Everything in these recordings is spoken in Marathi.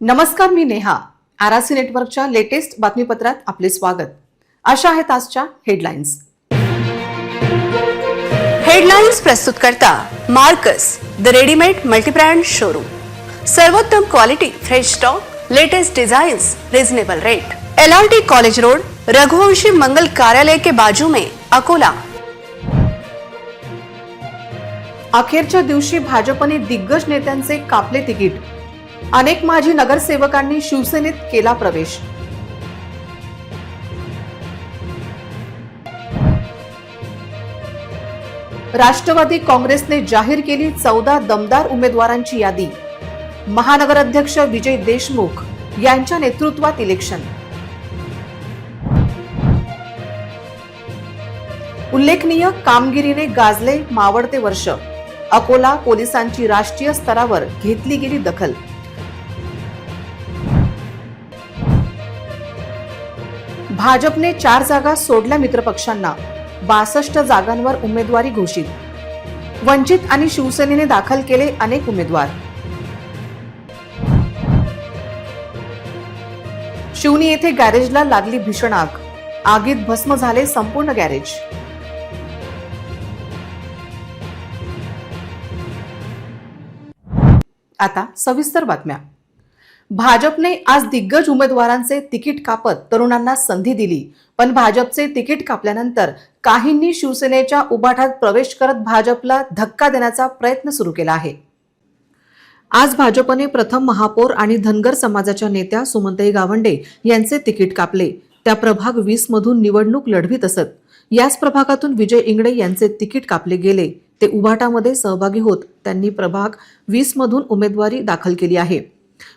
नमस्कार, मी नेहा. आरसी नेटवर्कच्या लेटेस्ट बातमीपत्रात आपले स्वागत. अशा आहेत आजच्या हेडलाईन्स. हेडलाईन्स प्रस्तुत करता Marcus the readymade multibrand showroom. सर्वोत्तम quality, fresh stock, latest designs, reasonable rate. LRT college road, Raghuvanshi Mangal Karyalaya के बाजू में, अकोला. अखेरच्या दिवशी भाजपने दिग्गज नेत्यांचे कापले तिकीट. अनेक माजी नगरसेवकांनी शिवसेनेत केला प्रवेश. राष्ट्रवादी काँग्रेसने जाहीर केली 14 दमदार उमेदवारांची यादी. महानगराध्यक्ष विजय देशमुख यांच्या नेतृत्वात इलेक्शन. उल्लेखनीय कामगिरीने गाजले मावळते वर्ष. अकोला पोलिसांची राष्ट्रीय स्तरावर घेतली गेली दखल. भाजपने 4 जागा सोडल्या मित्रपक्षांना. 62 जागांवर उमेदवारी घोषित. वंचित आणि शिवसेनेने दाखल केले अनेक उमेदवार. शिवनी येथे गॅरेजला लागली भीषण आग. आगीत भस्म झाले संपूर्ण गॅरेज. आता सविस्तर बातम्या. भाजपने आज दिग्गज उमेदवारांचे तिकीट कापत तरुणांना संधी दिली, पण भाजपचे तिकीट कापल्यानंतर काहींनी शिवसेनेच्या उभाटात प्रवेश करत भाजपला धक्का देण्याचा प्रयत्न सुरू केला आहे. आज भाजपने प्रथम महापौर आणि धनगर समाजाच्या नेत्या सुमनताई गावंडे यांचे तिकीट कापले. त्या प्रभाग 20 मधून निवडणूक लढवित असत. याच प्रभागातून विजय इंगळे यांचे तिकीट कापले गेले. ते उभाटामध्ये सहभागी होत त्यांनी प्रभाग 20 मधून उमेदवारी दाखल केली आहे.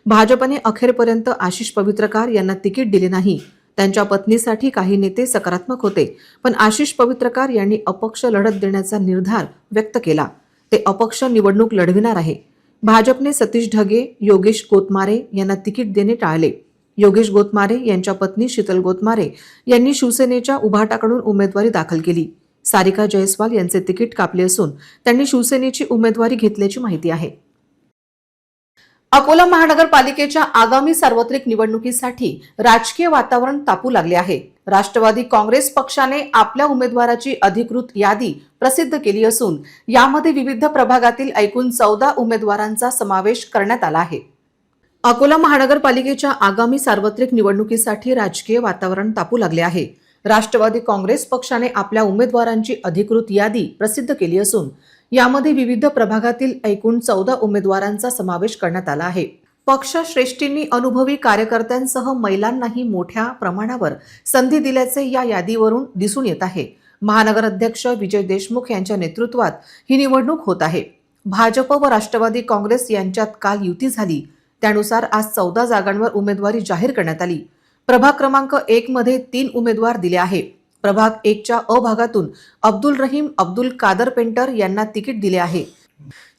भाजपने अखेरपर्यंत आशिष पवित्रकार यांना तिकीट दिले नाही. त्यांच्या पत्नीसाठी काही नेते सकारात्मक होते, पण आशिष पवित्रकार यांनी अपक्ष लढत देण्याचा निर्धार व्यक्त केला. ते अपक्ष निवडणूक लढविणार आहे. भाजपने सतीश ढगे, योगेश गोतमारे यांना तिकीट देणे टाळले. योगेश गोतमारे यांच्या पत्नी शीतल गोतमारे यांनी शिवसेनेच्या उभाटाकडून उमेदवारी दाखल केली. सारिका जयस्वाल यांचे तिकीट कापले असून त्यांनी शिवसेनेची उमेदवारी घेतल्याची माहिती आहे. अकोला महानगरपालिकेच्या आगामी सार्वत्रिक निवडणुकीसाठी राजकीय वातावरण तापू लागले आहे. राष्ट्रवादी काँग्रेस पक्षाने आपल्या उमेदवाराची अधिकृत यादी प्रसिद्ध केली असून यामध्ये विविध प्रभागातील एकूण 14 उमेदवारांचा समावेश करण्यात आला आहे. अकोला महानगरपालिकेच्या आगामी सार्वत्रिक निवडणुकीसाठी राजकीय वातावरण तापू लागले आहे. राष्ट्रवादी काँग्रेस पक्षाने आपल्या उमेदवारांची अधिकृत यादी प्रसिद्ध केली असून यामध्ये विविध प्रभागातील एकूण 14 उमेदवारांचा समावेश करण्यात आला आहे. पक्षश्रेष्ठींनी अनुभवी कार्यकर्त्यांसह महिलांनाही मोठ्या प्रमाणावर संधी दिल्याचे या यादीवरून दिसून येत आहे. महानगर अध्यक्ष विजय देशमुख यांच्या नेतृत्वात ही निवडणूक होत आहे. भाजप व राष्ट्रवादी काँग्रेस यांच्यात काल युती झाली. त्यानुसार आज 14 जागांवर उमेदवारी जाहीर करण्यात आली. प्रभाग क्रमांक 1 मध्ये 3 उमेदवार दिले आहे. प्रभाग 1च्या अ भागातून अब्दुल रहीम अब्दुल कादर पेंटर यांना तिकीट दिले आहे.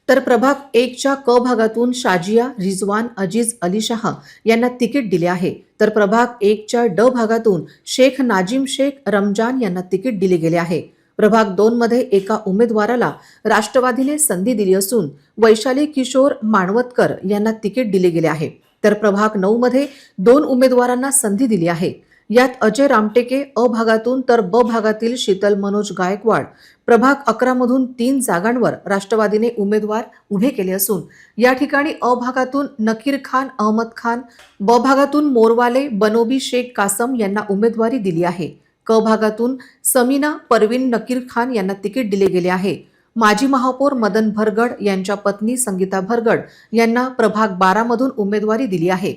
तर प्रभाग 1च्या क भागातून शाजिया रिजवान अजीज अली शाह यांना तिकीट दिले आहे. तर प्रभाग 1च्या ड भागातून शेख नाजिम शेख रमजान यांना तिकीट दिले गेले आहे. प्रभाग 2 मध्ये एका उमेदवाराला राष्ट्रवादीने संधी दिली असून वैशाली किशोर मानवतकर यांना तिकीट दिले गेले आहे. तर प्रभाग 9 मध्ये 2 उमेदवारांना संधी दिली आहे. यात अजय रामटेके अ भागातून तर ब भागातील शीतल मनोज गायकवाड. प्रभाग 11 मधून 3 जागांवर राष्ट्रवादीने उमेदवार उभे केले असून या ठिकाणी अ भागातून नकीर खान अहमद खान, ब भागातून मोरवाले बनोबी शेख कासम यांना उमेदवारी दिली आहे. क भागातून समीना परवीन नकीर खान यांना तिकीट दिले गेले आहे. माजी महापौर मदन भरगड यांच्या पत्नी संगीता भरगड यांना प्रभाग 12 मधून उमेदवारी दिली आहे.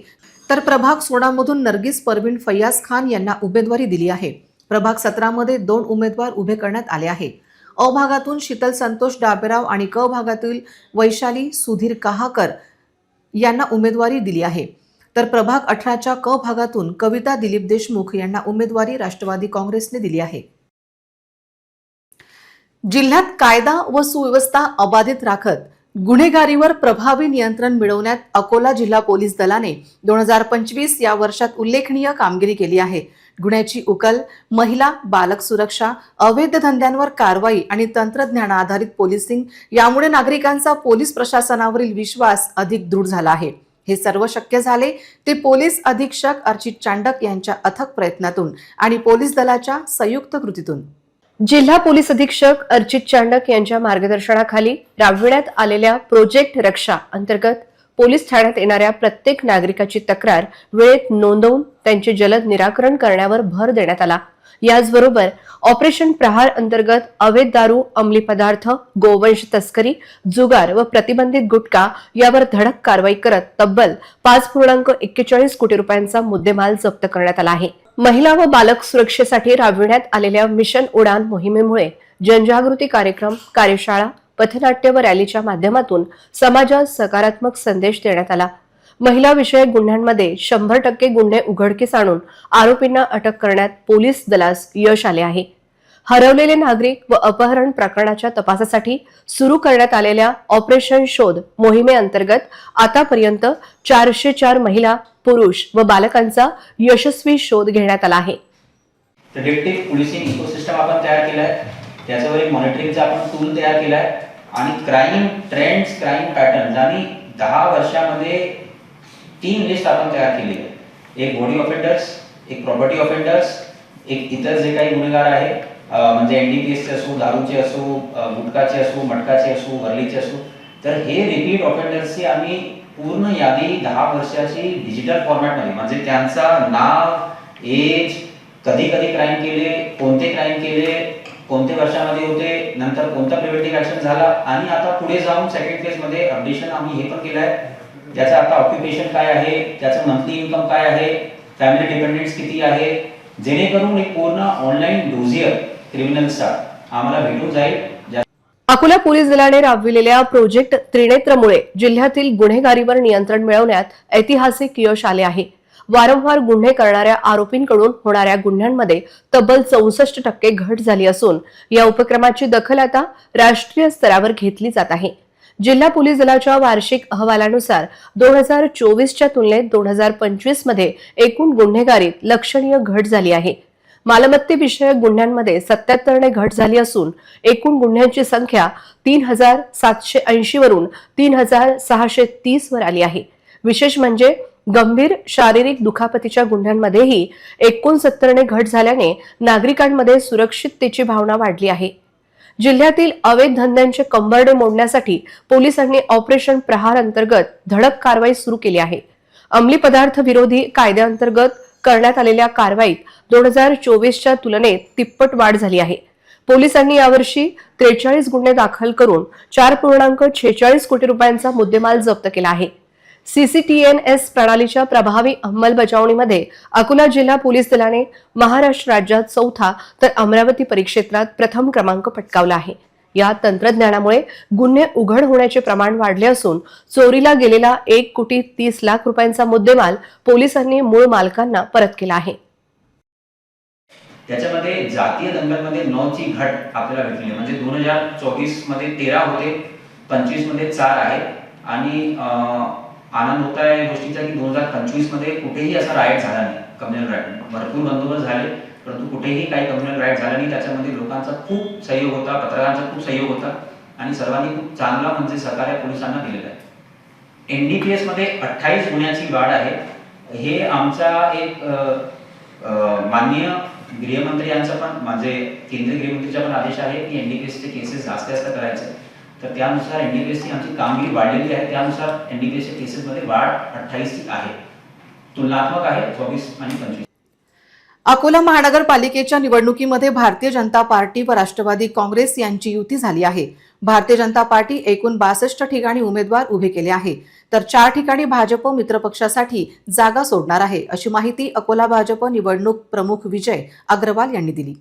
तर प्रभाग 16 मधून नर्गिस परवीन फैयाज खान यांना उमेदवारी दिली आहे. प्रभाग 17 मध्ये 2 उमेदवार उभे करण्यात आले आहे. अ भागातून शीतल संतोष डाबेराव आणि क भागातील वैशाली सुधीर कहाकर यांना उमेदवारी दिली आहे. तर प्रभाग 18च्या क भागातून कविता दिलीप देशमुख यांना उमेदवारी राष्ट्रवादी काँग्रेसने दिली आहे. जिल्ह्यात कायदा व सुव्यवस्था अबाधित राखत गुन्हेगारीवर प्रभावी नियंत्रण मिळवण्यात अकोला जिल्हा पोलीस दलाने 2025 या वर्षात उल्लेखनीय कामगिरी केली आहे. गुन्ह्याची उकल, महिला बालक सुरक्षा, अवैध धंद्यांवर कारवाई आणि तंत्रज्ञान आधारित पोलिसिंग यामुळे नागरिकांचा पोलीस प्रशासनावरील विश्वास अधिक दृढ झाला आहे. हे सर्व शक्य झाले ते पोलीस अधीक्षक अर्चित चांडक यांच्या अथक प्रयत्नातून आणि पोलीस दलाच्या संयुक्त कृतीतून। जिल्हा पोलीस अधीक्षक अर्चित चांडक यांच्या मार्गदर्शनाखाली राबविण्यात आलेल्या प्रोजेक्ट रक्षा अंतर्गत पोलीस ठाण्यात येणाऱ्या प्रत्येक नागरिकाची तक्रार वेळेत नोंदवून त्यांचे जलद निराकरण करण्यावर भर देण्यात आला। याचबरोबर ऑपरेशन प्रहार अंतर्गत अवैध दारू, अंमली पदार्थ, गोवंश तस्करी, जुगार व प्रतिबंधित गुटखा यावर धडक कारवाई करत तब्बल 5.41 कोटी रुपयांचा मुद्देमाल जप्त करण्यात आला आहे। महिला व बालक सुरक्षेसाठी राबविण्यात आलेल्या मिशन उडान मोहिमेमुळे जनजागृती कार्यक्रम, कार्यशाळा, पथनाट्य व रॅलीच्या माध्यमातून समाजात सकारात्मक संदेश देण्यात आला। महिला विषयक गुन्ह्यांमध्ये 100% गुन्हे उघडकीस आणून आरोपींना अटक करण्यात पोलीस दलास यश आले आहे। हरवलेले नागरिक व अपहरण प्रकरणाच्या तपासासाठी सुरू करण्यात आलेल्या ऑपरेशन शोध मोहिमेअंतर्गत आतापर्यंत 404 महिला, पुरुष व बालकांचा यशस्वी शोध घेण्यात आला आहे। प्रिडिक्टिव्ह पोलिसिंग इकोसिस्टम आपण तयार केलाय, त्याच्यावर एक मॉनिटरिंगचा आपण टूल तयार केलाय आणि क्राईम ट्रेंड्स, क्राईम पॅटर्न्स आणि 10 वर्षामध्ये 3 लिस्ट आपण तयार केली आहे। एक बॉडी ऑफेंडर्स, एक प्रॉपर्टी ऑफेंडर्स, एक इतर जे काही गुन्हेगार आहे म्हणजे एनडीपीएसचे असो, दारूचे असो, गुटखाचे असो, मटकाचे असो, वरलीचे असो, तर हे रिपीट ऑफेंडर्सची आम्ही पूर्ण यादी 10 वर्षाची डिजिटल फॉर्मॅटमध्ये म्हणजे त्यांचा नाव, एज, कधी कधी क्राईम केले, कोणते क्राईम केले, कोणत्या वर्षामध्ये होते, नंतर कोणता प्रिव्हेंटिव्ह ॲक्शन झाला आणि आता पुढे जाऊन सेकंड फेज मध्ये अपडेशन आम्ही हे पण केलं आहे। त्याचं आता ऑक्युपेशन काय आहे, त्याचं मंथली इन्कम काय आहे, फॅमिली डिपेंडन्स किती आहे, जेणेकरून एक पूर्ण ऑनलाईन डोजियर क्रिमिनल्सचा आम्हाला भेटून जाईल। अकोला पोलीस दलाने राबविलेल्या प्रोजेक्ट त्रिनेत्रमुळे जिल्ह्यातील गुन्हेगारीवर नियंत्रण मिळवण्यात ऐतिहासिक यश आले आहे। वारंवार गुन्हे करणाऱ्या आरोपींकडून होणाऱ्या गुन्ह्यांमध्ये तब्बल 64% घट झाली असून या उपक्रमाची दखल आता राष्ट्रीय स्तरावर घेतली जात आहे। जिल्हा पोलीस दलाच्या वार्षिक अहवालानुसार 2024च्या तुलनेत 2025 मध्ये एकूण गुन्हेगारीत लक्षणीय घट झाली आहे। मालमत्तेविषयक गुन्ह्यांमध्ये 77 ने घट झाली असून एकूण गुन्ह्यांची संख्या 3780 वरून 3630 वर आली आहे। विशेष म्हणजे गंभीर शारीरिक दुखापतीच्या गुन्ह्यांमध्येही 69 ने घट झाल्याने नागरिकांमध्ये सुरक्षिततेची भावना वाढली आहे। जिल्ह्यातील अवैध धंद्यांचे कंबरडे मोडण्यासाठी पोलिसांनी ऑपरेशन प्रहार अंतर्गत धडक कारवाई सुरू केली आहे। अंमली पदार्थ विरोधी कायद्याअंतर्गत करण्यात आलेल्या कारवाईत 2024च्या तुलनेत तिप्पट वाढ झाली आहे। पोलिसांनी यावर्षी 43 गुन्हे दाखल करून 4.46 कोटी रुपयांचा मुद्देमाल जप्त केला आहे। सीसीटीएनएस प्रणालीच्या प्रभावी अंमलबजावणीमध्ये अकोला जिल्हा पोलीस दलाने महाराष्ट्र राज्यात 4था तर अमरावती परिक्षेत्रात प्रथम क्रमांक पटकावला आहे। या तंत्रज्ञानामुळे गुन्हे उघड होण्याचे प्रमाण वाढले असून चोरीला गेलेला 1,30,00,000 रुपयांचा मुद्देमाल पोलिसांनी मूळ मालकांना परत केला आहे। त्याच्यामध्ये जातीय दंगलमध्ये 9ची घट आपल्याला भेटली आहे, म्हणजे 2024 मध्ये 13 होते, 25 मध्ये 4 आहे आणि आनंद होता आहे गोष्टीचा की 2025 मध्ये कुठेही असा राईट झाला नाही, कम्युनल राईट। भरपूर बंदोबस्त झाले परंतु कुठेही काही कम्युनल राईट झाला नाही। त्याच्यामध्ये लोकांचा खूप सहयोग होता, पत्रकारांचा खूप सहयोग होता आणि सर्वांनी खूप चांगला म्हणजे सहकार्य पोलिसांना दिलेलं आहे। एनडीपीएस मध्ये 28 गुन्ह्याची वाढ आहे। हे आमचा एक माननीय गृहमंत्री यांचा पण म्हणजे केंद्रीय गृहमंत्रीचा पण आदेश आहे की एनडीपीएसचे केसेस जास्त करायचे, तर त्यानुसार एनडीपीएसची आमची कामगिरी वाढलेली आहे। त्यानुसार एनडीपीएसच्या केसेसमध्ये वाढ 28 आहे, तुलनात्मक आहे 24 आणि 25। अकोला महानगरपालिकेच्या निवडणुकीमध्ये भारतीय जनता पार्टी व राष्ट्रवादी काँग्रेस यांची युती झाली आहे। भारतीय जनता पार्टी एकूण 62 ठिकाणी उमेदवार उभे केले आहे, तर 4 ठिकाणी भाजप मित्रपक्षासाठी जागा सोडणार आहे, अशी माहिती अकोला भाजप निवडणूक प्रमुख विजय अग्रवाल यांनी दिली।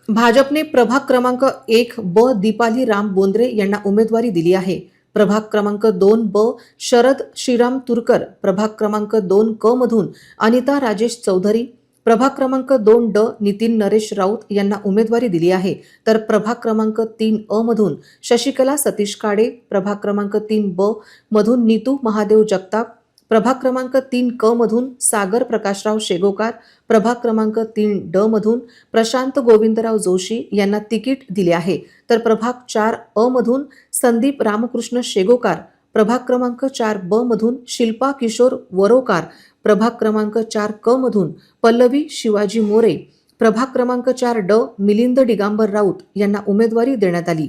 भाजपने प्रभाग क्रमांक 1 ब दीपाली राम बोंद्रे यांना उमेदवारी दिली आहे। प्रभाग क्रमांक 2 ब शरद श्रीराम तुरकर, प्रभाग क्रमांक 2 क मधून अनिता राजेश चौधरी, प्रभाग क्रमांक 2 ड नितीन नरेश राऊत यांना उमेदवारी दिली आहे, तर प्रभाग क्रमांक 3 अ मधून शशिकला सतीश काडे, प्रभाग क्रमांक 3 ब मधून नीतू महादेव जगताप, प्रभाग क्रमांक 3 क मधून सागर प्रकाशराव शेगोकार, प्रभाग क्रमांक 3 ड मधून प्रशांत गोविंदराव जोशी यांना तिकीट दिले आहे, तर प्रभाग 4 अ मधून संदीप रामकृष्ण शेगोकार, प्रभाग क्रमांक 4 ब मधून शिल्पा किशोर वरोकार, प्रभाग क्रमांक 4 क मधून पल्लवी शिवाजी मोरे, प्रभाग क्रमांक 4 ड मिलिंद दिगंबर राऊत यांना उमेदवारी देण्यात आली.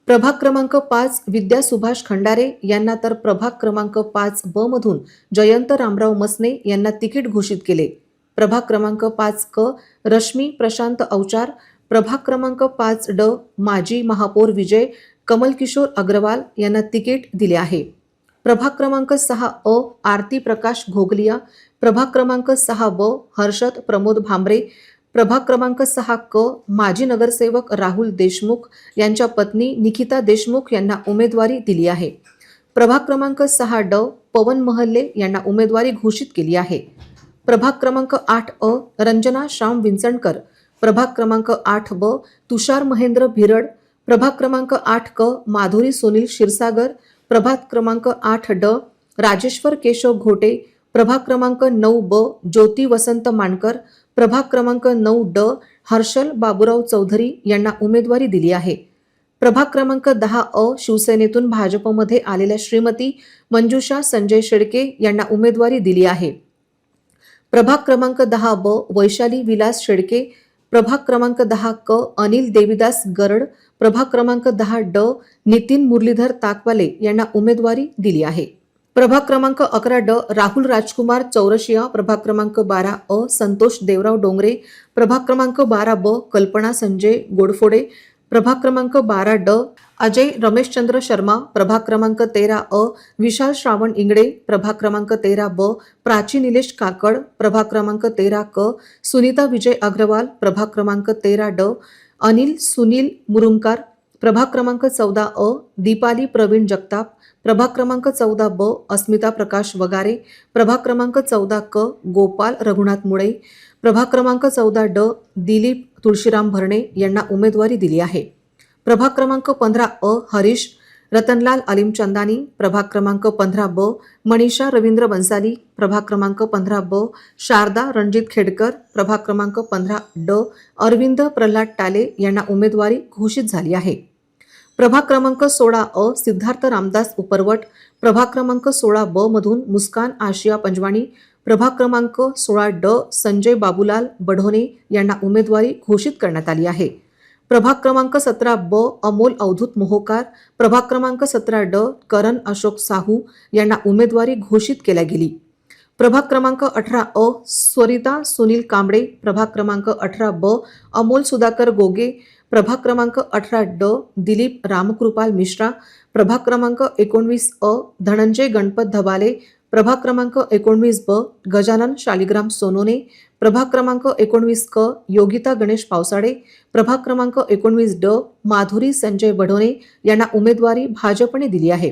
प्रभाग क्रमांक 5 विद्या सुभाष खंडारे यांना तर प्रभाग क्रमांक 5 ब मधून जयंत रामराव मसने यांना तिकीट घोषित केले. प्रभाग क्रमांक 5 क रश्मी प्रशांत अवचार, प्रभाग क्रमांक 5 ड माजी महापौर विजय कमलकिशोर अग्रवाल यांना तिकीट दिले आहे. प्रभाग क्रमांक 6 अ आरती प्रकाश घोगलिया, प्रभाग क्रमांक 6 ब हर्षद प्रमोद भांबरे, प्रभाग क्रमांक 6 क माजी नगरसेवक राहुल देशमुख यांच्या पत्नी निकिता देशमुख यांना उमेदवारी दिली आहे. प्रभाग क्रमांक 6 ड पवन महल्ले यांना उमेदवारी घोषित केली आहे. प्रभाग क्रमांक 8 अ रंजना श्याम विंचणकर, प्रभाग क्रमांक 8 ब तुषार महेंद्र भिरड, प्रभाग क्रमांक 8 क माधुरी सुनील क्षीरसागर, प्रभाग क्रमांक 8 ड राजेश्वर केशव घोटे, प्रभाग क्रमांक 9 ब ज्योती वसंत मानकर, प्रभाग क्रमांक 9 ड हर्षल बाबूराव चौधरी यांना उमेदवारी दिली आहे. प्रभाग क्रमांक 10 अ शिवसेनेतून भाजपमध्ये आलेल्या श्रीमती मंजुषा संजय शेळके यांना उमेदवारी दिली आहे. प्रभाग क्रमांक 10 ब वैशाली विलास शेळके, प्रभाग क्रमांक 10 क अनिल देविदास गरड, प्रभाग क्रमांक 10 ड नितीन मुरलीधर ताकवाले यांना उमेदवारी दिली आहे. प्रभाग क्रमांक 11 ड राहुल राजकुमार चौरशिया, प्रभाग क्रमांक 12 अ संतोष देवराव डोंगरे, प्रभाग क्रमांक 12 ब कल्पना संजय गोडफोडे, प्रभाग क्रमांक 12 ड अजय रमेशचंद्र शर्मा, प्रभाग क्रमांक 13 अ विशाल श्रावण इंगडे, प्रभाग क्रमांक 13 ब प्राची निलेश काकड, प्रभाग क्रमांक 13 क सुनीता विजय अग्रवाल, प्रभाग क्रमांक 13 ड अनिल सुनील मुरुमकार, प्रभाग क्रमांक 14 अ दीपाली प्रवीण जगताप, प्रभाग क्रमांक 14 ब अस्मिता प्रकाश वगारे, प्रभाग क्रमांक 14 क गोपाल रघुनाथ मुळे, प्रभाग क्रमांक 14 ड दिलीप तुळशीराम भरणे यांना उमेदवारी दिली आहे. प्रभाग क्रमांक 15 अ हरीश रतनलाल अलीम चंदानी, प्रभाग क्रमांक 15 ब मनीषा रवींद्र बंसाली, प्रभाग क्रमांक 15 ब शारदा रणजित खेडकर, प्रभाग क्रमांक 15 ड अरविंद प्रल्हाद टाले यांना उमेदवारी घोषित झाली आहे. प्रभाग क्रमांक 16 अ सिद्धार्थ रामदास उपरवट, प्रभाग क्रमांक 16 ब मधून मुस्कान आशिया पंजवाणी, प्रभाग क्रमांक 16 ड संजय बाबूलाल बढोणे यांना उमेदवारी घोषित करण्यात आली आहे. प्रभाग क्रमांक 17 ब अमोल अवधूत मोहोकार, प्रभाग क्रमांक 17 ड करण अशोक साहू यांना उमेदवारी घोषित केल्या गेली. प्रभाग क्रमांक 18 अ स्वरिता सुनील कांबळे, प्रभाग क्रमांक 18 ब अमोल सुधाकर गोगे, प्रभाग क्रमांक 18 ड दिलीप रामकृपाल मिश्रा, प्रभाग क्रमांक 19 अ धनंजय गणपत धबाले, प्रभाग क्रमांक 19 ब गजानन शालिग्राम सोनोने, प्रभाग क्रमांक 19 क योगिता गणेश पावसाडे, प्रभाग क्रमांक 19 ड माधुरी संजय बढोणे यांना उमेदवारी भाजपने दिली आहे.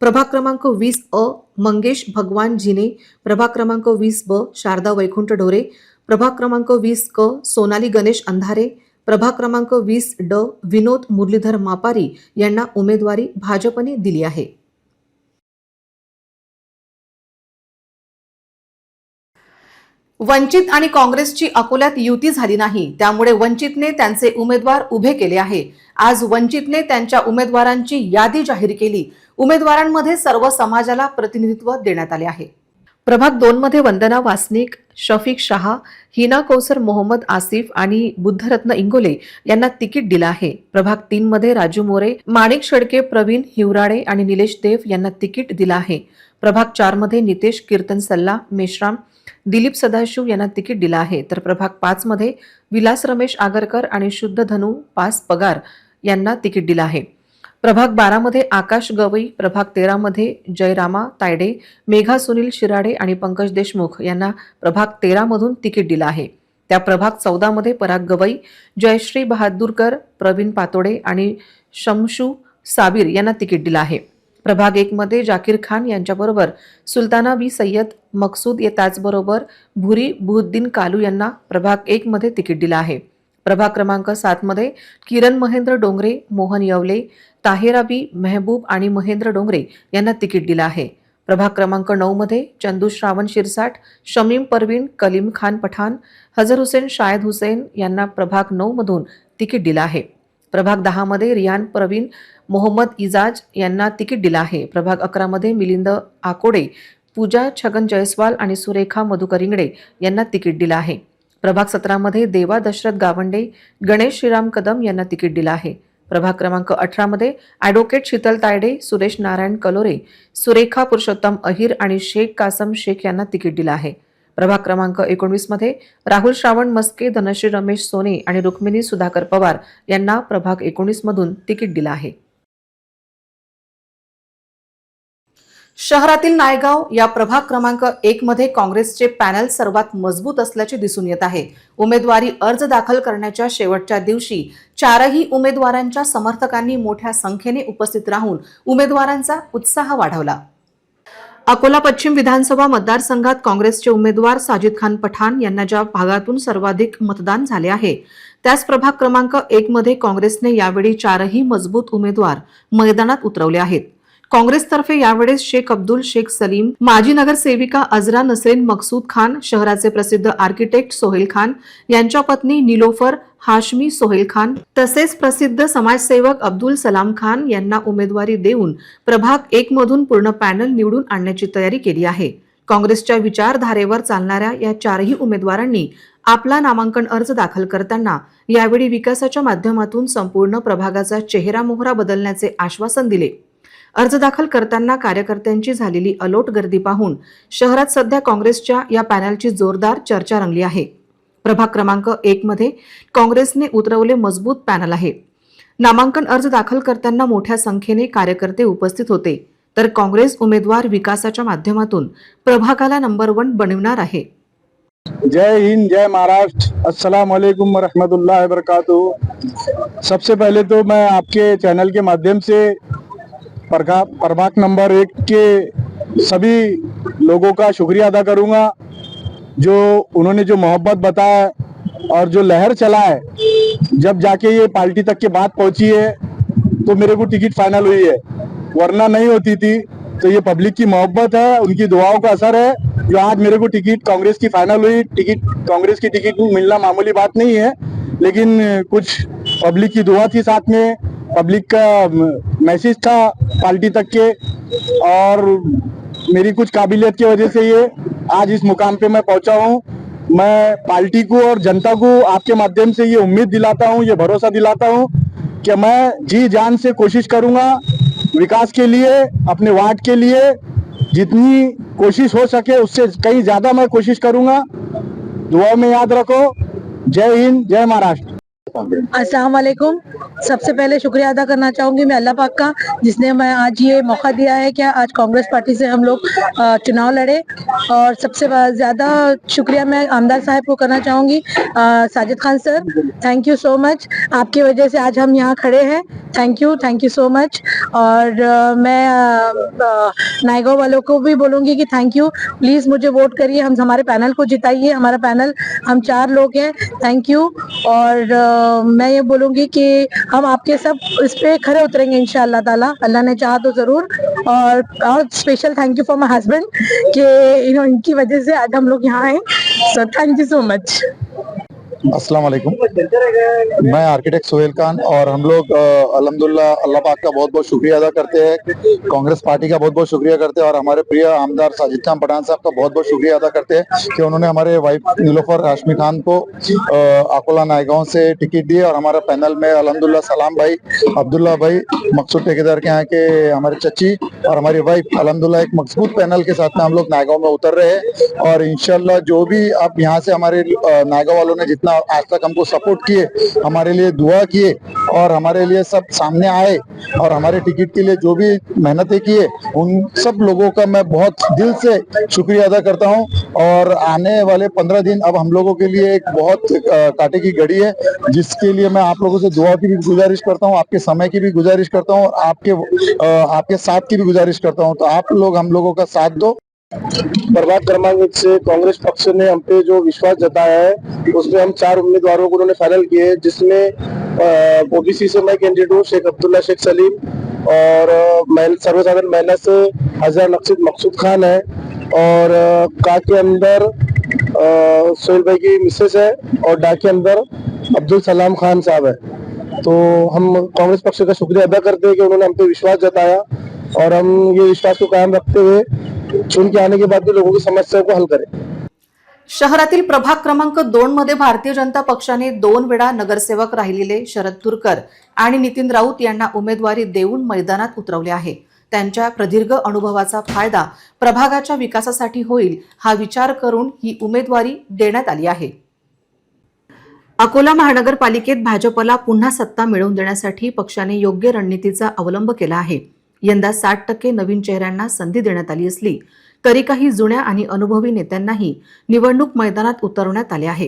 प्रभाग क्रमांक 20 अ मंगेश भगवान जिने, प्रभाग क्रमांक 20 ब शारदा वैकुंठ ढोरे, प्रभाग क्रमांक 20 क सोनाली गणेश अंधारे, प्रभाग क्रमांक 20 ड विनोद मुरलीधर मापारी यांना उमेदवारी भाजपने दिली आहे. वंचित आणि काँग्रेसची अकोल्यात युती झाली नाही, त्यामुळे वंचितने त्यांचे उमेदवार उभे केले आहे. आज वंचितने त्यांच्या उमेदवारांची यादी जाहीर केली. उमेदवारांमध्ये सर्व समाजाला प्रतिनिधित्व देण्यात आले आहे. प्रभाग 2 मध्ये वंदना वासनिक, शफिक शहा, हिना कौसर मोहम्मद आसिफ आणि बुद्धरत्न इंगोले यांना तिकीट दिलं आहे. प्रभाग 3 मध्ये राजू मोरे, माणिक शेडके, प्रवीण हिवराडे आणि निलेश देव यांना तिकीट दिलं आहे. प्रभाग 4 मध्ये नितेश कीर्तन सल्ला, मेश्राम, दिलीप सदाशिव यांना तिकीट दिलं आहे. तर प्रभाग 5 मध्ये विलास रमेश आगरकर आणि शुद्ध धनु पास पगार यांना तिकीट दिलं आहे. प्रभाग 12 मध्ये आकाश गवई, प्रभाग 13 मध्ये जयरामा तायडे, मेघा सुनील शिराडे आणि पंकज देशमुख यांना प्रभाग 13 मधून तिकीट दिलं आहे. त्या प्रभाग 14 मध्ये पराग गवई, जयश्री बहादूरकर, प्रवीण पातोडे आणि शमशू साबीर यांना तिकीट दिलं आहे. प्रभाग 1 मध्ये जाकीर खान यांच्याबरोबर सुलताना बी सय्यद मकसूद, त्याचबरोबर भुरी बुहुद्दीन कालू यांना प्रभाग 1 मध्ये तिकीट दिलं आहे. प्रभाग क्रमांक 7 मध्ये किरण महेंद्र डोंगरे, मोहन येवले, ताहेराबी मेहबूब आणि महेंद्र डोंगरे यांना तिकीट दिलं आहे. प्रभाग क्रमांक 9 मध्ये चंदू श्रावण शिरसाट, शमीम परवीन, कलीम खान पठाण, हजर हुसेन, शायद हुसेन यांना प्रभाग 9 मधून तिकीट दिलं आहे. प्रभाग 10 मध्ये रियान प्रवीण मोहम्मद इजाज यांना तिकीट दिलं आहे. प्रभाग 11 मध्ये मिलिंद आकोडे, पूजा छगन जयस्वाल आणि सुरेखा मधुकर इंगडे यांना तिकीट दिलं आहे. प्रभाग 17 मध्ये देवा दशरथ गावंडे, गणेश श्रीराम कदम यांना तिकीट दिलं आहे. प्रभाग क्रमांक 18 मध्ये ॲडव्होकेट शीतल तायडे, सुरेश नारायण कलोरे, सुरेखा पुरुषोत्तम अहिर आणि शेख कासम शेख यांना तिकीट दिलं आहे. प्रभाग क्रमांक 19 मध्ये राहुल श्रावण मस्के, धनश्री रमेश सोने आणि रुक्मिणी सुधाकर पवार यांना प्रभाग 19 मधून तिकीट दिलं आहे. शहरातील नायगाव या प्रभाग क्रमांक 1 मध्ये काँग्रेसचे पॅनल सर्वात मजबूत असल्याचे दिसून येत आहे. उमेदवारी अर्ज दाखल करण्याच्या शेवटच्या दिवशी चारही उमेदवारांच्या समर्थकांनी मोठ्या संख्येने उपस्थित राहून उमेदवारांचा उत्साह वाढवला. अकोला पश्चिम विधानसभा मतदारसंघात काँग्रेसचे उमेदवार साजिद खान पठाण यांना ज्या भागातून सर्वाधिक मतदान झाले आहे त्याच प्रभाग क्रमांक 1 मध्ये काँग्रेसने यावेळी चारही मजबूत उमेदवार मैदानात उतरवले आहेत. काँग्रेसतर्फे यावेळेस शेख अब्दुल शेख सलीम, माजी नगरसेविका अजरा नसरीन मकसूद खान, शहराचे प्रसिद्ध आर्किटेक्ट सोहेल खान यांच्या पत्नी निलोफर हाशमी सोहेल खान तसेच प्रसिद्ध समाजसेवक अब्दुल सलाम खान यांना उमेदवारी देऊन प्रभाग 1 मधून पूर्ण पॅनल निवडून आणण्याची तयारी केली आहे. काँग्रेसच्या विचारधारेवर चालणाऱ्या या चारही उमेदवारांनी आपला नामांकन अर्ज दाखल करताना यावेळी विकासाच्या माध्यमातून संपूर्ण प्रभागाचा चेहरा मोहरा बदलण्याचे आश्वासन दिले. अर्ज दाखल करताना कार्यकर्त्यांची झालेली अलोट गर्दी पाहून शहरात सध्या काँग्रेसच्या या पॅनलची जोरदार चर्चा रंगली आहे. प्रभाग क्रमांक 1 मध्ये काँग्रेसने उतरवले मजबूत पॅनल आहे. नामांकन अर्ज दाखल करताना मोठ्या संख्येने कार्यकर्ते उपस्थित होते, तर काँग्रेस उमेदवार विकासाच्या माध्यमातून प्रभागाला नंबर 1 बनवणार आहे. जय हिंद, जय महाराष्ट्र, अस्सलाम वालेकुम रहमतुल्लाहि व बरकातहू। सबसे पहले तो मैं आपके चैनल के माध्यम से प्रभाग नंबर 1 के सभी लोगों का शुक्रिया अदा करूंगा, जो उन्होंने जो मोहब्बत बताया और जो लहर चला है, जब जाके ये पार्टी तक के बात पहुंची है तो मेरे को टिकट फाइनल हुई है, वरना नहीं होती थी। तो ये पब्लिक की मोहब्बत है, उनकी दुआओं का असर है जो आज मेरे को टिकट कांग्रेस की फाइनल हुई। कांग्रेस की टिकट मिलना मामूली बात नहीं है, लेकिन कुछ पब्लिक की दुआ थी, साथ में पब्लिक का मैसेज था पार्टी तक के, और मेरी कुछ काबिलियत की वजह से ये आज इस मुकाम पे मैं पहुंचा हूँ। मैं पार्टी को और जनता को आपके माध्यम से ये उम्मीद दिलाता हूँ, ये भरोसा दिलाता हूँ कि मैं जी जान से कोशिश करूंगा विकास के लिए, अपने वार्ड के लिए जितनी कोशिश हो सके उससे कहीं ज्यादा मैं कोशिश करूंगा। दुआ में याद रखो। जय हिंद, जय महाराष्ट्र। अस्सलाम वालेकुम। सबसे पहले शुक्रिया अदा करना चाहूंगी मैं अल्लाह पाक का, जिसने मैं आज ये मौका दिया है कि आज कांग्रेस पार्टी से हम लोग चुनाव लड़े। और सबसे ज्यादा शुक्रिया मैं आमदार साहब को करना चाहूंगी, Sajid Khan sir, thank you so much. आपकी वजह से आज हम यहाँ खड़े हैं, थैंक यू सो मच। और मैं नायगांव वालों को भी बोलूंगी कि थैंक यू, प्लीज मुझे वोट करिए, हम हमारे पैनल को जिताइए। हमारा पैनल हम 4 लोग हैं, थैंक यू। और मैं ये बोलूंगी कि हम आपके सब इस पे खड़े उतरेंगे इंशाअल्लाह ताला, अल्लाह ने चाहा तो जरूर। और special thank you for my husband कि इनकी वजह से आज हम लोग यहाँ हैं, so thank you so much. अस्सलाम वालेकुम, मैं आर्किटेक्ट सोहेल खान, और हम लोग अल्हम्दुलिल्लाह अल्लाह पाक का बहुत बहुत शुक्रिया अदा करते हैं, कांग्रेस पार्टी का बहुत बहुत शुक्रिया करते हैं, और हमारे प्रिय आमदार साजिद खान पठान साहब का बहुत बहुत शुक्रिया अदा करते हैं कि उन्होंने हमारे वाइफ नीलोफर हाशमी खान को अकोला नायगांव से टिकट दी। और हमारा पैनल में अल्हम्दुलिल्लाह सलाम भाई, अब्दुल्ला भाई, मकसूद ठेकेदार के यहाँ के हमारे चची और हमारी वाइफ, अल्हम्दुलिल्लाह एक मजबूत पैनल के साथ में हम लोग नायगांव में उतर रहे हैं। और इंशाल्लाह जो भी आप यहाँ से हमारे नायगांव वालों ने जितना आज तक हमको सपोर्ट किए, हमारे लिए दुआ किए और हमारे लिए सब सामने आए और हमारे टिकट के लिए जो भी मेहनतें किए, उन सब लोगों का मैं बहुत दिल से शुक्रिया अदा करता हूं। और आने वाले 15 दिन अब हम लोगों के लिए एक बहुत कांटे की घड़ी है, जिसके लिए मैं आप लोगों से दुआ की भी गुजारिश करता हूं, आपके समय की भी गुजारिश करता हूं, और आपके साथ की भी गुजारिश करता हूं। तो आप लोग हम लोगों का साथ दो। प्रभाग क्रमांक 1 से कांग्रेस पक्ष ने हम पे जो विश्वास जताया है, उसमें हम 4 उम्मीदवारों को उन्होंने फाइनल किए, जिसमें ओबीसी से मैं कैंडिडेट हूँ शेख अब्दुल्ला शेख सलीम, और सर्वसाधारण महिला से अजहर नक्सीद मकसूद खान है, और का के अंदर सोहेल भाई की मिसेस है, और डा के अंदर अब्दुल सलाम खान साहब है। तो हम कांग्रेस पक्ष का शुक्रिया अदा करते हैं कि उन्होंने हम पे विश्वास जताया और हम ये विश्वास को कायम रखते हुए चुन के आने के बाद भी लोगों की समस्याओं को हल करें। शहरातील प्रभाग क्रमांक 2 मध्ये भारतीय जनता पक्षाने 2 वेळा नगरसेवक राहिलेले शरद तुरकर आणि नितीन राऊत यांना उमेदवारी देऊन मैदानात उतरवले आहे। त्यांच्या प्रदीर्घ अनुभवाचा फायदा प्रभागाच्या विकासासाठी होईल हा विचार करून ही उमेदवारी देण्यात आली आहे। अकोला महानगरपालिकेत भाजपला पुन्हा सत्ता मिळवून देण्यासाठी पक्षाने योग्य रणनीतीचा अवलंब केला आहे। यंदा 60% नवीन चेहऱ्यांना संधी देण्यात आली असली तरी काही जुन्या आणि अनुभवी नेत्यांनाही निवडणूक मैदानात उतरवण्यात आले आहे।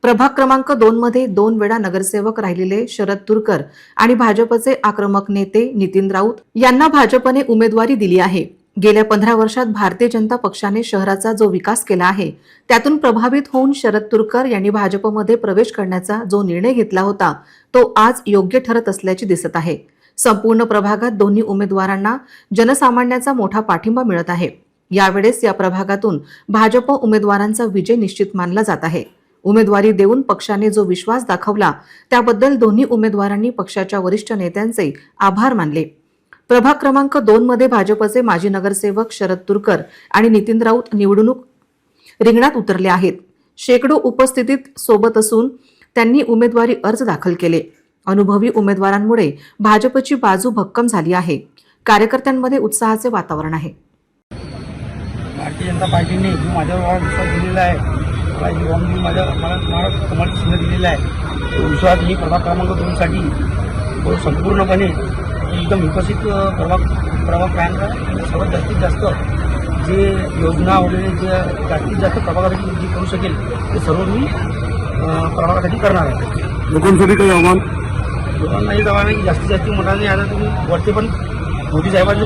प्रभाग क्रमांक 2 मध्ये 2 वेळा नगरसेवक राहिलेले शरद तुरकर आणि भाजपचे आक्रमक नेते नितीन राऊत यांना भाजपने उमेदवारी दिली आहे। गेल्या 15 वर्षात भारतीय जनता पक्षाने शहराचा जो विकास केला आहे त्यातून प्रभावित होऊन शरद तुरकर यांनी भाजपमध्ये प्रवेश करण्याचा जो निर्णय घेतला होता तो आज योग्य ठरत असल्याचे दिसत आहे। संपूर्ण प्रभागात दोन्ही उमेदवारांना जनसामान्याचा मोठा पाठिंबा मिळत आहे। यावेळेस या प्रभागातून भाजप उमेदवारांचा विजय निश्चित मानला जात आहे। उमेदवारी देऊन पक्षाने जो विश्वास दाखवला त्याबद्दल दोन्ही उमेदवारांनी पक्षाच्या वरिष्ठ नेत्यांचे आभार मानले। प्रभाग क्रमांक 2 मध्ये भाजपचे माजी नगरसेवक शरद तुरकर आणि नितीन राऊत निवडणूक रिंगणात उतरले आहेत। शेकडो उपस्थितीत सोबत असून त्यांनी उमेदवारी अर्ज दाखल केले। अनुभवी उमेदवारांमुळे भाजपची बाजू भक्कम झाली आहे। कार्यकर्त्यांमध्ये उत्साहाचे वातावरण आहे। भारतीय जनता पार्टीने जो माझ्यावर विश्वास दिलेला आहे, मला कमळ चिन्ह दिलेलं आहे, तो विश्वास मी प्रभाग क्रमांक 2 साठी संपूर्णपणे एकदम विकसित प्रभाग प्लॅनचा सर्वात जास्तीत जास्त जे योजना वगैरे जे जास्तीत जास्त प्रभागासाठी जे करू शकेल ते सर्व मी प्रभागासाठी करणार आहे। लोकांसाठी काही आव्हान? लोकांना हे आव्हान आहे की जास्तीत जास्त मतांनी आता तुम्ही वरती पण मोदी साहेबांचे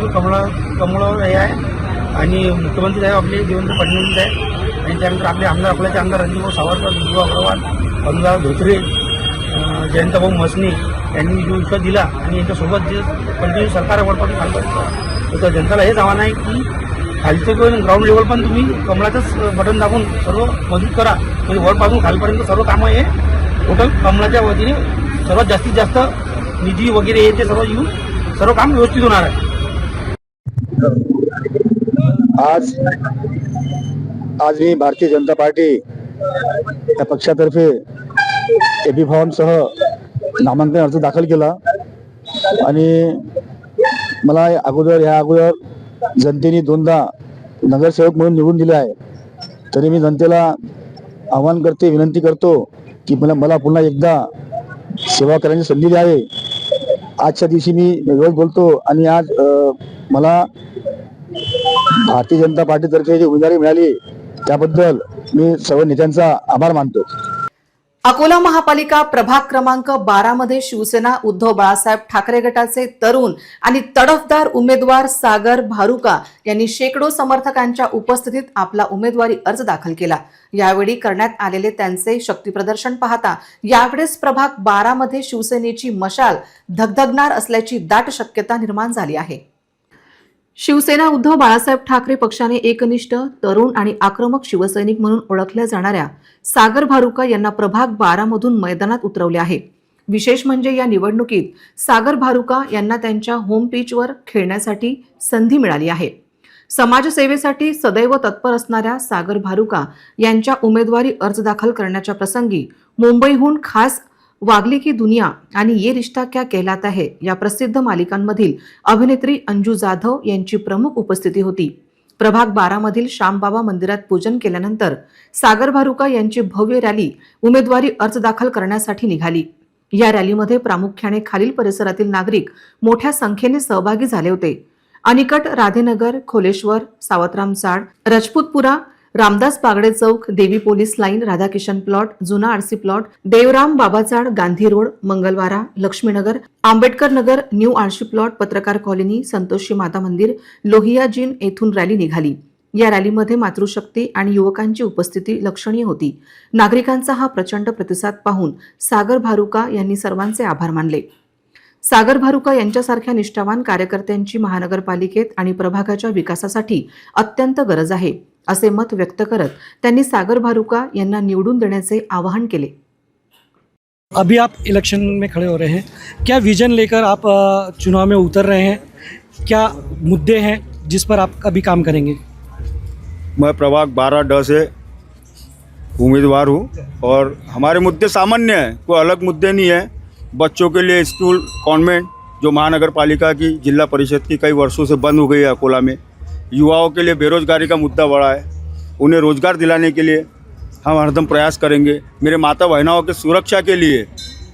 कमळावर हे आहे आणि मुख्यमंत्री साहेब आपले देवेंद्र फडणवीस आहे आणि त्यानंतर आपले अकोल्याचे आमदार रणजितभाऊ सावरकर, विजू अग्रवाल, अनुराग धोत्रे, जयंतभाऊ मसने यांनी जो विश्वास दिला आणि यांच्यासोबत जे कंटिन्यू सरकार वरपासून खालपर्यंत तर जनताला हेच आव्हान आहे की खालचे पण ग्राउंड लेवल पण तुम्ही कमळाचंच बटन दाबून सर्व मदत करा, म्हणजे वरपासून खालपर्यंत सर्व कामं हे टोटल कमळाच्या वतीने सर्वात जास्तीत जास्त निधी वगैरे हे ते सर्व येऊन सर्व काम व्यवस्थित होणार आहे। आज मी भारतीय जनता पार्टी या पक्षातर्फे एबी फॉर्मसह नामांकन अर्ज दाखल केला आणि मला या अगोदर जनतेने 2दा नगरसेवक म्हणून निवडून दिले आहे। तरी मी जनतेला आवाहन करते, विनंती करतो की मला पुन्हा एकदा सेवा करण्याची संधी द्यावी। आजच्या दिवशी मी रोज बोलतो आणि आज मला भारतीय जनता पार्टीतर्फे जी उमेदवारी मिळाली त्याबद्दल मी सर्व नेत्यांचा आभार मानतो। अकोला महापालिका प्रभाग क्रमांक 12 मध्ये शिवसेना उद्धव बाळासाहेब ठाकरे गटाचे तरुण आणि तडफदार उमेदवार सागर भारुका यांनी शेकडो समर्थकांच्या उपस्थितीत आपला उमेदवारी अर्ज दाखल केला। यावेळी करण्यात आलेले त्यांचे शक्तीप्रदर्शन पाहता यावेळेस प्रभाग 12 मध्ये शिवसेनेची मशाल धगधगणार असल्याची दाट शक्यता निर्माण झाली आहे। शिवसेना उद्धव बाळासाहेब ठाकरे पक्षाने एकनिष्ठ, तरुण आणि आक्रमक शिवसैनिक म्हणून ओळखल्या जाणाऱ्या सागर भारुका यांना प्रभाग 12 मधून मैदानात उतरवले आहे। विशेष म्हणजे या निवडणुकीत सागर भारुका यांना त्यांच्या होम पिचवर खेळण्यासाठी संधी मिळाली आहे। समाजसेवेसाठी सदैव तत्पर असणाऱ्या सागर भारुका यांच्या उमेदवारी अर्ज दाखल करण्याच्या प्रसंगी मुंबईहून खास वागली की दुनिया आणि ये रिश्ता क्या कहलाता है या प्रसिद्ध मालिकांमधील अभिनेत्री अंजू जाधव यांची प्रमुख उपस्थिती होती। प्रभाग 12 मधील श्यामबाबा मंदिरात पूजन केल्यानंतर सागर भारुका यांची भव्य रॅली उमेदवारी अर्ज दाखल करण्यासाठी निघाली। या रॅलीमध्ये प्रामुख्याने खालील परिसरातील नागरिक मोठ्या संख्येने सहभागी झाले होते। Anicut, Radhenagar, Kholeshwar, Sawatram Chad, Rajputpura, Ramdas Bagde Chowk, Devi police line, Radhakishan plot, जुना R C plot, Devram Babachad, Gandhi road, Mangalwara, Laxminagar, Ambedkar Nagar, new R C plot, पत्रकार कॉलनी, संतोषी माता मंदिर, लोहिया जिन येथून रॅली निघाली। या रॅलीमध्ये मातृशक्ती आणि युवकांची उपस्थिती लक्षणीय होती। नागरिकांचा हा प्रचंड प्रतिसाद पाहून सागर भारुका यांनी सर्वांचे आभार मानले। सागर भारुका यांच्यासारख्या निष्ठावान कार्यकर्त्यांची महानगरपालिकेत आणि प्रभागाच्या विकासासाठी अत्यंत गरज आहे असे मत व्यक्त करत त्यांनी सागर भारुका यांना निवडून देण्याचे आवाहन केले। अभी आप इलेक्शन में खड़े हो रहे हैं, क्या विजन लेकर आप चुनाव में उतर रहे हैं? क्या मुद्दे हैं जिस पर आप अभी काम करेंगे? मैं प्रभाग 12 से उम्मीदवार हूँ और हमारे मुद्दे सामान्य हैं, कोई अलग मुद्दे नहीं है। बच्चों के लिए स्कूल कॉन्वेंट जो महानगर पालिका की जिला परिषद की कई वर्षों से बंद हो गई है अकोला में, युवाओं के लिए बेरोजगारी का मुद्दा बड़ा है, उन्हें रोजगार दिलाने के लिए हम हरदम प्रयास करेंगे। मेरे माता बहनों की सुरक्षा के लिए,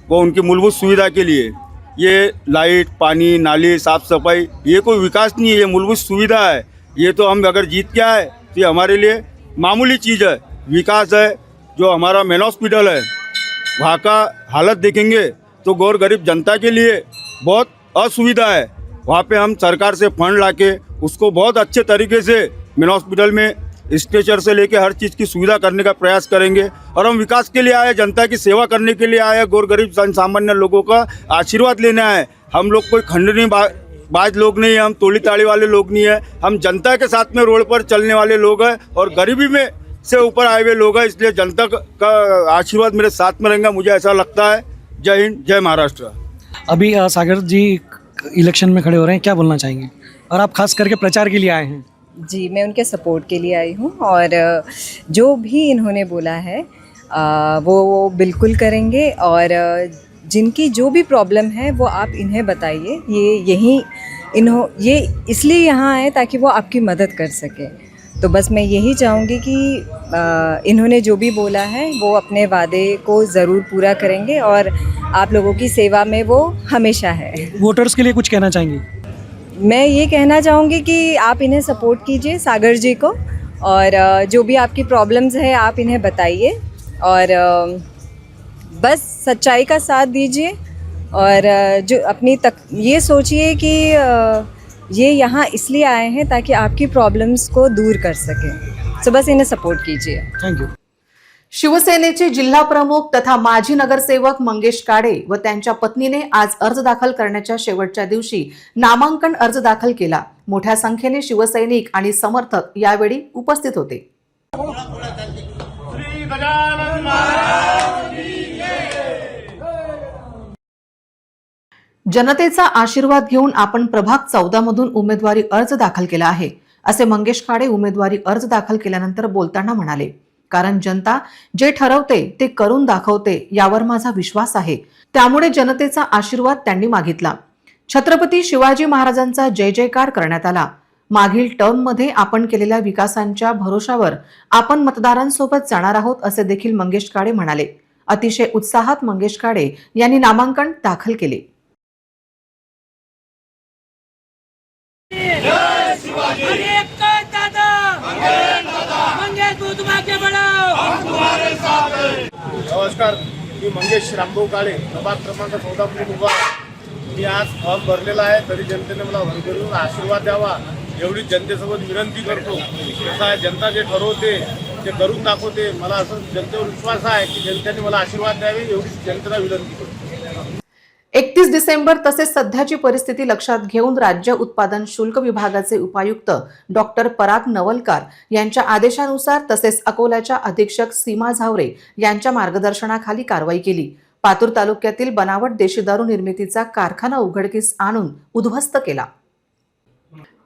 वो उनकी मूलभूत सुविधा के लिए, ये लाइट, पानी, नाली, साफ सफाई ये कोई विकास नहीं है, ये मूलभूत सुविधा है। ये तो हम अगर जीत के आए तो ये हमारे लिए मामूली चीज़ है। विकास है जो हमारा मेन हॉस्पिटल है, वहाँ का हालत देखेंगे तो गौर गरीब जनता के लिए बहुत असुविधा है। वहाँ पे हम सरकार से फंड लाके उसको बहुत अच्छे तरीके से मेन हॉस्पिटल में स्ट्रेचर से लेके हर चीज़ की सुविधा करने का प्रयास करेंगे। और हम विकास के लिए आए, जनता की सेवा करने के लिए आए, गौर गरीब सामान्य लोगों का आशीर्वाद लेने आए। हम लोग कोई खंडनी बाज लोग नहीं है, हम तोड़ी ताड़ी वाले लोग नहीं है, हम जनता के साथ में रोड पर चलने वाले लोग हैं और गरीबी में से ऊपर आए हुए लोग हैं। इसलिए जनता का आशीर्वाद मेरे साथ में रहेगा, मुझे ऐसा लगता है। जय हिंद, जय महाराष्ट्र। अभी सागर जी इलेक्शन में खड़े हो रहे हैं, क्या बोलना चाहेंगे? और आप खास करके प्रचार के लिए आए हैं। जी, मैं उनके सपोर्ट के लिए आई हूँ और जो भी इन्होंने बोला है वो बिल्कुल करेंगे। और जिनकी जो भी प्रॉब्लम है वो आप इन्हें बताइए। ये इसलिए यहाँ आए ताकि वो आपकी मदद कर सके। तो बस मैं यही चाहूँगी कि इन्होंने जो भी बोला है वो अपने वादे को ज़रूर पूरा करेंगे और आप लोगों की सेवा में वो हमेशा है। वोटर्स के लिए कुछ कहना चाहेंगे? मैं ये कहना चाहूँगी कि आप इन्हें सपोर्ट कीजिए, सागर जी को, और जो भी आपकी प्रॉब्लम्स है आप इन्हें बताइए और बस सच्चाई का साथ दीजिए। और जो अपनी ये सोचिए कि ये यहाँ इसलिए आए हैं ताकि आपकी प्रॉब्लम्स को दूर कर सकें। सो बस इन्हें सपोर्ट कीजिए। Thank you. शिवसेनेचे जिल्हा प्रमुख तथा माजी नगरसेवक मंगेश काळे व त्यांच्या पत्नीने आज अर्ज दाखल करण्याच्या शेवटच्या दिवशी नामांकन अर्ज दाखल केला। मोठ्या संख्येने शिवसैनिक आणि समर्थक यावेळी उपस्थित होते। जनतेचा आशीर्वाद घेऊन आपण प्रभाग 14 मधून उमेदवारी अर्ज दाखल केला आहे, असे मंगेश काळे उमेदवारी अर्ज दाखल केल्यानंतर बोलताना म्हणाले। कारण जनता जे ठरवते ते करून दाखवते यावर माझा विश्वास आहे, त्यामुळे जनतेचा आशीर्वाद त्यांनी मागितला। छत्रपती शिवाजी महाराजांचा जय जयकार करण्यात आला। मागील टर्ममध्ये आपण केलेल्या विकासांच्या भरोशावर आपण मतदारांसोबत जाणार आहोत, असे देखील मंगेश काळे म्हणाले। अतिशय उत्साहात मंगेश काळे यांनी नामांकन दाखल केले। नमस्कार, मी मंगेश रामभाऊ काळे, प्रभाग क्रमांक 14 मधून उभा आहे। मी आज फॉर्म भरलेला आहे, तरी जनतेने मला भरभरून आशीर्वाद द्यावा एवढी जनतेसोबत विनंती करतो। कसं आहे, जनता जे ठरवते ते करून दाखवते। मला असं जनतेवर विश्वास आहे की जनतेने मला आशीर्वाद द्यावे एवढी जनतेला विनंती करतो। 31 डिसेंबर तसेच सध्याची परिस्थिती लक्षात घेऊन राज्य उत्पादन शुल्क विभागाचे उपायुक्त डॉक्टर पराग नवलकार यांच्या आदेशानुसार तसेच अकोल्याच्या अधीक्षक सीमा झावरे यांच्या मार्गदर्शनाखाली कारवाई केली। पातूर तालुक्यातील बनावट देशी दारू निर्मितीचा कारखाना उघडकीस आणून उद्ध्वस्त केला।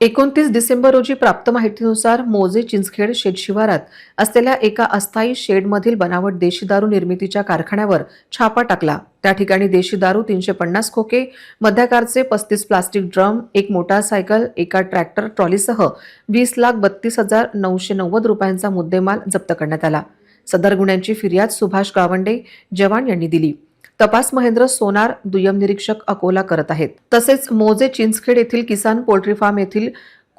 29 डिसेंबर रोजी प्राप्त माहितीनुसार मोजे चिंचखेड शेत शिवारात असलेल्या एका अस्थायी शेडमधील बनावट देशी दारू निर्मितीच्या कारखान्यावर छापा टाकला। त्या ठिकाणी देशी दारू 350 खोके, मध्याकारचे 35 प्लास्टिक ड्रम, एक मोटारसायकल, एका ट्रॅक्टर ट्रॉलीसह 20,32,990 रुपयांचा मुद्देमाल जप्त करण्यात आला। सदर गुन्ह्यांची फिर्याद सुभाष गावंडे जवान यांनी दिली। तपास महेंद्र सोनार दुय्यम निरीक्षक अकोला करत आहेत। तसेच मोजे चिंचखेड येथील किसान पोल्ट्री फार्म येथील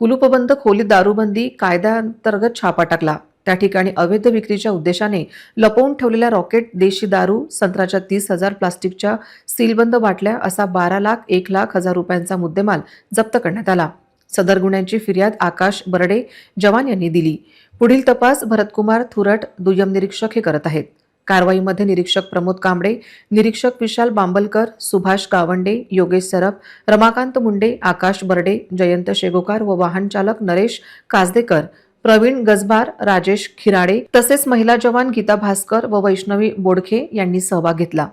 कुलूपबंद खोलीत दारूबंदी कायद्याअंतर्गत छापा टाकला। त्या ठिकाणी अवैध विक्रीच्या उद्देशाने लपवून ठेवलेल्या रॉकेट, देशी दारू, संत्र्याच्या 30,000 प्लास्टिकच्या सीलबंद बाटल्या असा 12,01,00,000 रुपयांचा मुद्देमाल जप्त करण्यात आला। सदर गुन्ह्यांची फिर्याद आकाश बर्डे जवान यांनी दिली। पुढील तपास भरतकुमार थुरट दुय्यम निरीक्षक हे करत आहेत। कारवाईमध्ये निरीक्षक प्रमोद कांबळे, निरीक्षक विशाल बांबलकर, सुभाष गावंडे, योगेश सरफ, रमाकांत मुंडे, आकाश बर्डे, जयंत शेगोकार व वाहन चालक नरेश काजदेकर, प्रवीण गजबार, राजेश खिराडे तसेच महिला जवान गीता भास्कर व वैष्णवी बोडखे यांनी सहभाग घेतला।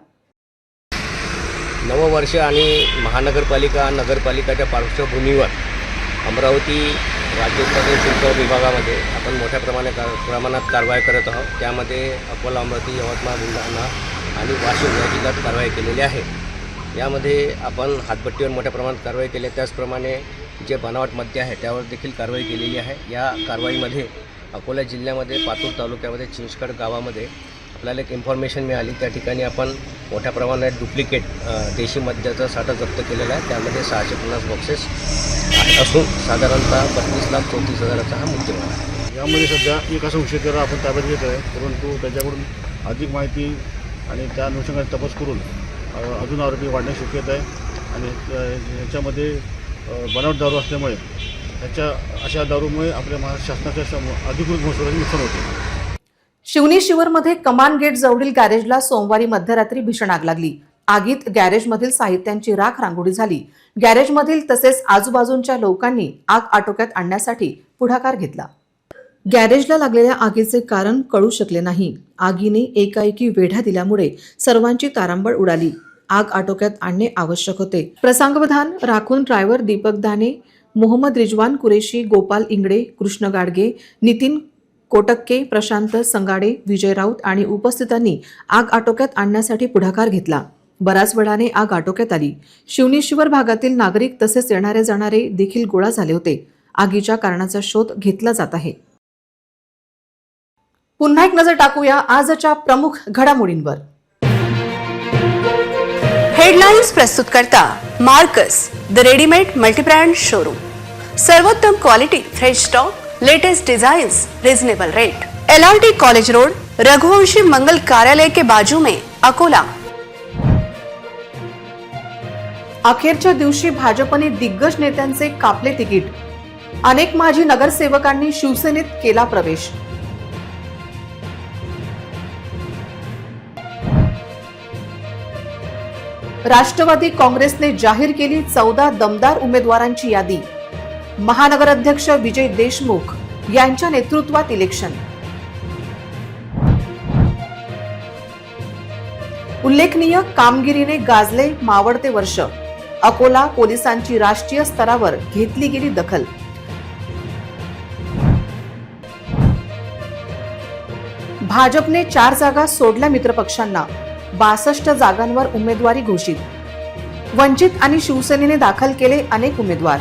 नववर्ष आणि महानगरपालिका नगरपालिकाच्या पार्श्वभूमीवर अमरावती राज्य उत्पादन शुल्क विभागामध्ये आपण मोठ्या प्रमाणात कारवाई करत आहोत. त्यामध्ये अकोला, अमरावती, यवतमाळ, बुलढाणा आणि वाशिम या जिल्ह्यात कारवाई केलेली आहे. यामध्ये आपण हातभट्टीवर मोठ्या प्रमाणात कारवाई केली आहे. त्याचप्रमाणे जे बनावट मद्य आहे त्यावर देखील कारवाई केलेली आहे. या कारवाईमध्ये अकोला जिल्ह्यामध्ये पातूर तालुक्यामध्ये चिंचखड गावामध्ये आपल्याला एक इन्फॉर्मेशन मिळाली. त्या ठिकाणी आपण मोठ्या प्रमाणात डुप्लिकेट देशी मद्याचा साठा जप्त केलेला आहे. त्यामध्ये 650 बॉक्सेस असून साधारणतः 32,34,000चा हा मुद्देमाल आहे. यामध्ये सध्या एक असं संशयित आपण ताब्यात घेत आहे, परंतु त्याच्याकडून अधिक माहिती आणि त्या अनुषंगाने तपास करून अजून आरोपी वाढण्याची शक्यता आहे. आणि याच्यामध्ये बनावट दारू असल्यामुळे अशा दारूमुळे आपल्या महाराष्ट्र शासनाच्या अधिकृत महसुलाचे नुकसान होते. शिवनी शिवरमध्ये कमान गेट जवळील गॅरेजला सोमवारी मध्यरात्री भीषण आग लागली. आगीत गॅरेजमधील साहित्यांची राख रांगोळी झाली. गॅरेजमधील तसेच आजूबाजूंच्या लोकांनी आग आटोक्यात आणण्यासाठी पुढाकार घेतला. गॅरेजला लागलेल्या आगीचे कारण कळू शकले नाही. आगीने एकाएकी वेढा दिल्यामुळे सर्वांची तारांबळ उडाली. आग आटोक्यात आणणे आवश्यक होते. प्रसंगवधान राखून ड्रायव्हर दीपक दाने, मोहम्मद रिजवान कुरेशी, गोपाल इंगडे, कृष्ण गाडगे, नितीन कोटक्के, प्रशांत संगाडे, विजय राऊत आणि उपस्थितांनी आग आटोक्यात आणण्यासाठी पुढाकार घेतला. बराच वेळाने आग आटोक्यात आली. शिवनी शिवर भागातील नागरिक तसेच येणारे जाणारे देखील गोळा झाले होते. आगीच्या कारणाचा शोध घेतला जात आहे. पुन्हा एक नजर टाकूया आजच्या प्रमुख घडामोडींवर. हेडलाइन्स प्रस्तुत करता Marcus the readymade multibrand showroom. सर्वोत्तम quality, fresh stock, latest designs, reasonable rate. LRT college road, Raghuvanshi Mangal Karyalaya के बाजू में, अकोला. अखेरच्या दिवशी भाजपने दिग्गज नेत्यांचे कापले तिकीट. अनेक माजी नगरसेवकांनी शिवसेनेत केला प्रवेश. राष्ट्रवादी काँग्रेसने जाहीर केली 14 दमदार उमेदवारांची यादी. महानगर अध्यक्ष विजय देशमुख यांच्या नेतृत्वात इलेक्शन. उल्लेखनीय कामगिरीने गाजले मावळते वर्ष. अकोला पोलिसांची राष्ट्रीय स्तरावर घेतली गेली दखल. भाजपने 4 जागा सोडल्या मित्रपक्षांना. 62 जागांवर उमेदवारी घोषित. वंचित आणि शिवसेनेने दाखल केले अनेक उमेदवार.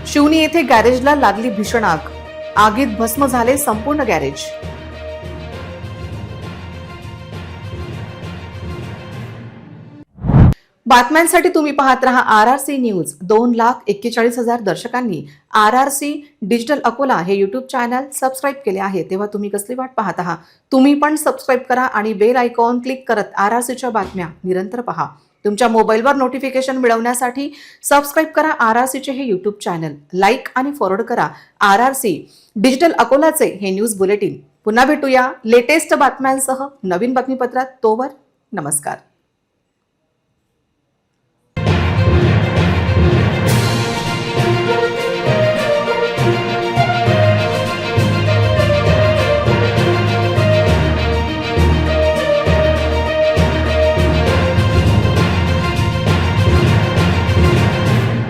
शिवनी येथे गॅरेजला लागली भीषण आग. आगीत भस्म झाले संपूर्ण गॅरेज. बातम्यांसाठी तुम्ही पाहत रहा RRC news. 2,41,000 दर्शकांनी RRC digital Akola हे युट्यूब चॅनल सबस्क्राईब केले आहे. तेव्हा तुम्ही कसली वाट पाहत आहात? तुम्ही पण सबस्क्राईब करा आणि बेल आयकॉन क्लिक करत RRCच्या बातम्या निरंतर पहा. तुमच्या मोबाईलवर नोटिफिकेशन मिळवण्यासाठी सबस्क्राईब करा RRCचे हे युट्यूब चॅनल. लाईक आणि फॉरवर्ड करा RRC डिजिटल अकोलाचे हे न्यूज बुलेटिन. पुन्हा भेटूया लेटेस्ट बातम्यांसह नवीन बातमीपत्रात. तोवर नमस्कार.